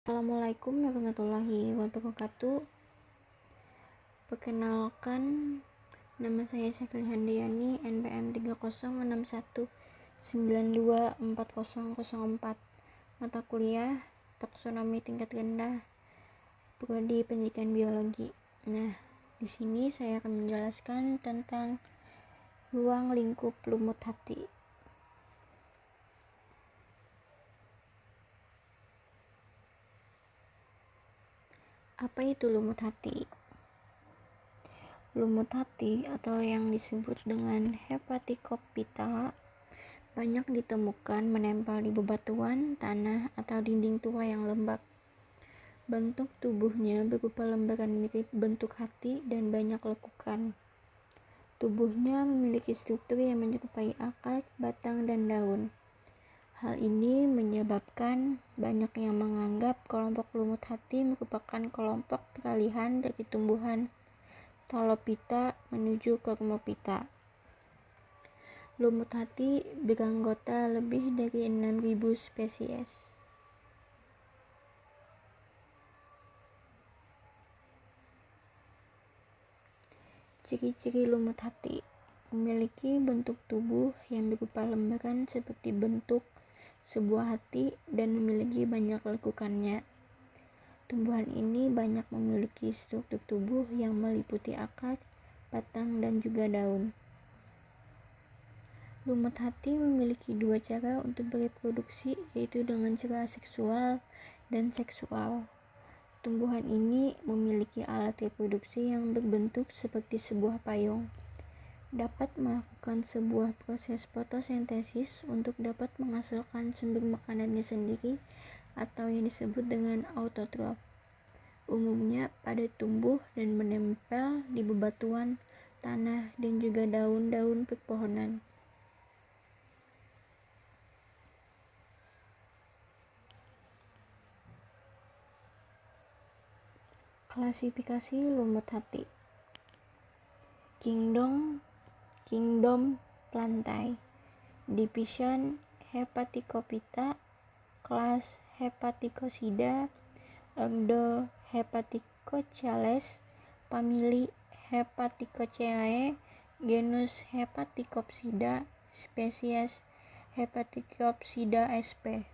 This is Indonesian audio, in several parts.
Assalamualaikum warahmatullahi wabarakatuh. Perkenalkan, nama saya Syakil Handayani, NPM 30619294004. Mata kuliah taksonomi tingkat rendah, prodi pendidikan biologi. Nah, di sini saya akan menjelaskan tentang ruang lingkup lumut hati. Apa itu lumut hati? Lumut hati atau yang disebut dengan hepatokopita banyak ditemukan menempel di bebatuan, tanah, atau dinding tua yang lembab. Bentuk tubuhnya berupa lembaran mirip bentuk hati dan banyak lekukan. Tubuhnya memiliki struktur yang menyerupai akar, batang, dan daun. Hal ini menyebabkan banyak yang menganggap kelompok lumut hati merupakan kelompok peralihan dari tumbuhan Talopita menuju Cormopita. Lumut hati beranggota lebih dari 6.000 spesies. Ciri-ciri lumut hati: memiliki bentuk tubuh yang berupa lembaran seperti bentuk sebuah hati dan memiliki banyak lekukannya. Tumbuhan ini banyak memiliki struktur tubuh yang meliputi akar, batang, dan juga daun. Lumut hati memiliki dua cara untuk bereproduksi, yaitu dengan cara aseksual dan seksual. Tumbuhan ini memiliki alat reproduksi yang berbentuk seperti sebuah payung. Dapat melakukan sebuah proses fotosintesis untuk dapat menghasilkan sumber makanannya sendiri atau yang disebut dengan autotrof. Umumnya pada tumbuh dan menempel di bebatuan, tanah, dan juga daun-daun pepohonan. Klasifikasi lumut hati. Kingdom Plantae. Division Hepaticopita. Kelas Hepaticosidae. Ordo Hepaticocales. Famili Hepaticoceae. Genus Hepaticopsida. Spesies Hepaticopsida sp.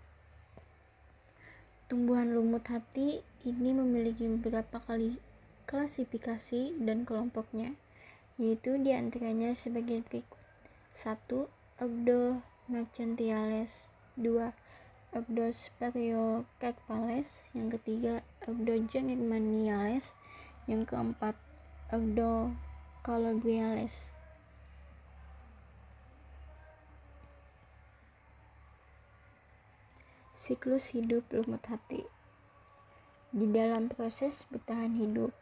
Tumbuhan lumut hati ini memiliki beberapa kali klasifikasi dan kelompoknya, yaitu diantaranya sebagai berikut. 1. Ordo Maxentiales. 2. Ordo Spariocarpales. Yang ketiga, Ordo Germaniales. Yang keempat, Ordo Colubriales. Siklus hidup lumut hati. Di dalam proses bertahan hidup,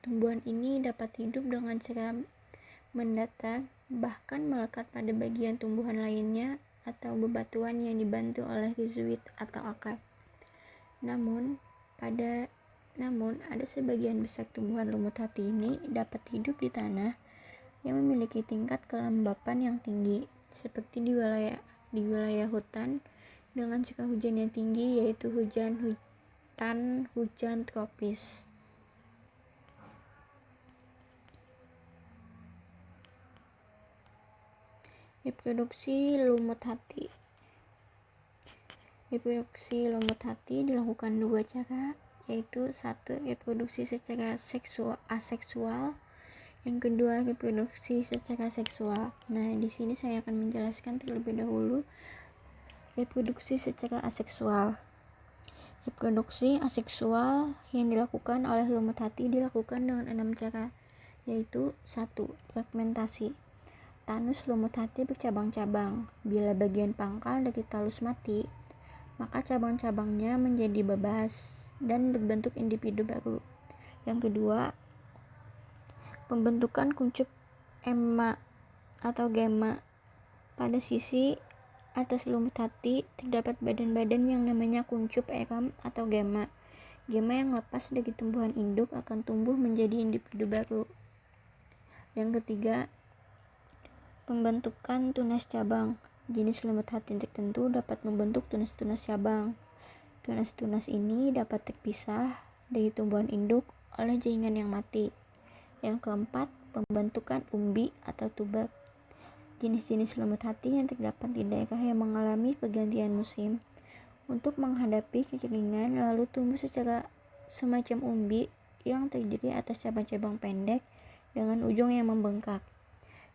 tumbuhan ini dapat hidup dengan cara mendatar, bahkan melekat pada bagian tumbuhan lainnya atau bebatuan yang dibantu oleh rhizoid atau akar. Namun, ada sebagian besar tumbuhan lumut hati ini dapat hidup di tanah yang memiliki tingkat kelembapan yang tinggi, seperti di wilayah hutan dengan curah hujan yang tinggi, yaitu hujan tropis. Reproduksi lumut hati. Reproduksi lumut hati dilakukan dua cara, yaitu 1. Reproduksi secara aseksual, yang kedua reproduksi secara seksual. Nah, di sini saya akan menjelaskan terlebih dahulu reproduksi secara aseksual. Reproduksi aseksual yang dilakukan oleh lumut hati dilakukan dengan 6 cara, yaitu 1. Fragmentasi. Tanus lumut hati bercabang-cabang. Bila bagian pangkal dari talus mati, maka cabang-cabangnya menjadi bebas dan berbentuk individu baru. Yang kedua, pembentukan kuncup emma atau gemma. Pada sisi atas lumut hati terdapat badan-badan yang namanya kuncup eram atau gemma. Gemma yang lepas dari tumbuhan induk akan tumbuh menjadi individu baru. Yang ketiga, pembentukan tunas cabang. Jenis lumut hati tertentu dapat membentuk tunas-tunas cabang. Tunas-tunas ini dapat terpisah dari tumbuhan induk oleh jaringan yang mati. Yang keempat, pembentukan umbi atau tuber. Jenis-jenis lumut hati yang terdapat di daerah yang mengalami pergantian musim. Untuk menghadapi kekeringan, lalu tumbuh secara semacam umbi yang terdiri atas cabang-cabang pendek dengan ujung yang membengkak.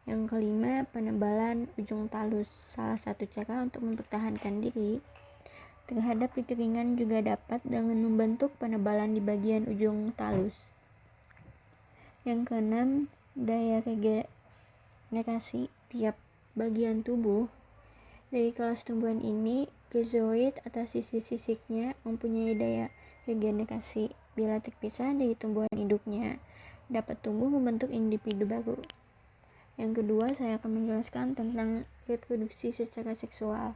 Yang kelima, penebalan ujung talus. Salah satu cara untuk mempertahankan diri terhadap kekeringan juga dapat dengan membentuk penebalan di bagian ujung talus. Yang keenam, daya regenerasi tiap bagian tubuh. Dari kelas tumbuhan ini, gezoid atau sisik-sisiknya mempunyai daya regenerasi. Bila terpisah dari tumbuhan induknya, dapat tumbuh membentuk individu baru. Yang kedua, saya akan menjelaskan tentang reproduksi secara seksual.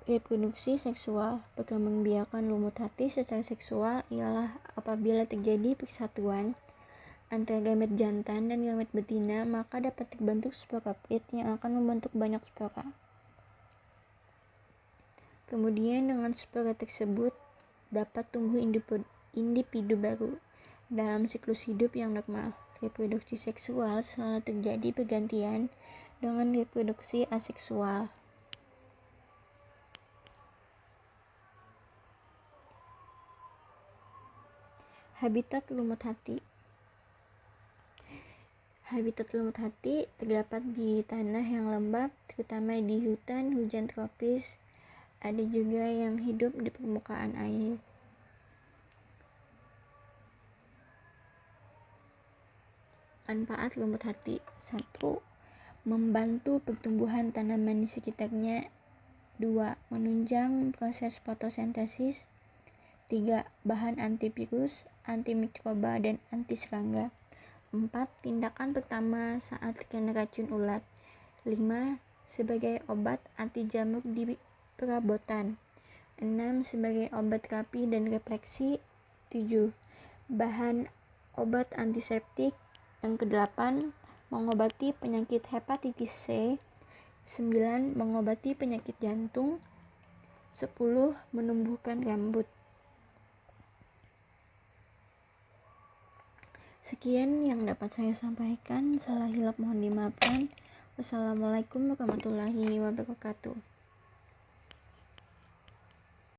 Reproduksi seksual, perkembangbiakan lumut hati secara seksual ialah apabila terjadi persatuan antara gamet jantan dan gamet betina, maka dapat terbentuk sporopit yang akan membentuk banyak spora. Kemudian dengan spora tersebut dapat tumbuh individu baru. Dalam siklus hidup yang normal, reproduksi seksual selalu terjadi pergantian dengan reproduksi aseksual. Habitat lumut hati. Habitat lumut hati terdapat di tanah yang lembab, terutama di hutan hujan tropis. Ada juga yang hidup di permukaan air. Manfaat lumut hati. 1. Membantu pertumbuhan tanaman di sekitarnya. 2. Menunjang proses fotosintesis. 3. Bahan antivirus, antimikroba, dan anti serangga. 4. Tindakan pertama saat kena racun ulat. 5. Sebagai obat anti jamur di perabotan. 6. Sebagai obat terapi dan refleksi. 7. Bahan obat antiseptik. Yang ke-8. Mengobati penyakit hepatitis C. 9. Mengobati penyakit jantung. 10. Menumbuhkan rambut. Sekian yang dapat saya sampaikan. Salah hilap mohon dimaafkan. Wassalamualaikum warahmatullahi wabarakatuh.